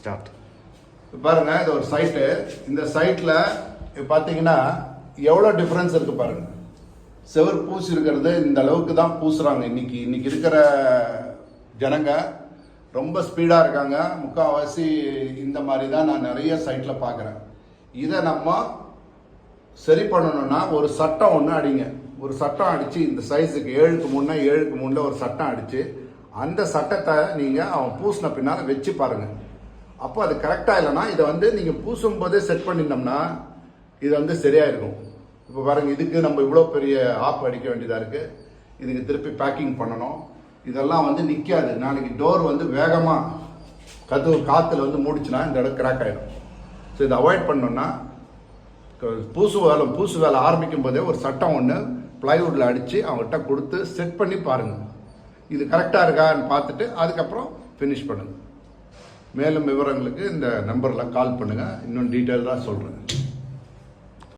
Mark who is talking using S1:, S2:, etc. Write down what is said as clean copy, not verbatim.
S1: Start.
S2: பாருங்க, இது ஒரு சைட்டு. இந்த சைட்டில் பார்த்தீங்கன்னா எவ்வளோ டிஃப்ரென்ஸ் இருக்குது பாருங்கள். செவர் பூசி இருக்கிறது இந்த அளவுக்கு தான் பூசுகிறாங்க. இன்னைக்கு இருக்கிற ஜனங்க ரொம்ப ஸ்பீடாக இருக்காங்க. முக்கால்வாசி இந்த மாதிரி தான் நான் நிறைய சைட்டில் பார்க்குறேன். இதை நம்ம சரி பண்ணணும்னா ஒரு சட்டம் ஒன்று அடிங்க. ஒரு சட்டம் அடித்து இந்த சைஸுக்கு 7க்கு 3 ஒரு சட்டம் அடித்து அந்த சட்டத்தை நீங்கள் அவன் பூசின பின்னால் வச்சு பாருங்கள். அப்போ அது கரெக்டாக இல்லைன்னா இதை வந்து நீங்கள் பூசும் போதே செட் பண்ணியிருந்தோம்னா இது வந்து சரியாக இருக்கும். இப்போ பாருங்கள், இதுக்கு நம்ம இவ்வளோ பெரிய ஆப் அடிக்க வேண்டியதாக இருக்குது. இதுக்கு திருப்பி பேக்கிங் பண்ணணும். இதெல்லாம் வந்து நிற்காது. நாளைக்கு டோர் வந்து வேகமாக காற்றுல வந்து மூடிச்சுன்னா இந்த இடம் கிராக் ஆகிடும். ஸோ இதை அவாய்ட் பண்ணோன்னா பூசு வேலை ஆரம்பிக்கும் போதே ஒரு சட்டம் ஒன்று ப்ளைவுட்டில் அடித்து அவங்ககிட்ட கொடுத்து செட் பண்ணி பாருங்கள். இது கரெக்டாக இருக்கான்னு பார்த்துட்டு அதுக்கப்புறம் ஃபினிஷ் பண்ணுங்கள். மேலும் விவரங்களுக்கு இந்த நம்பரில் கால் பண்ணுங்கள். இன்னும் டீட்டெயிலாக சொல்கிறேன்.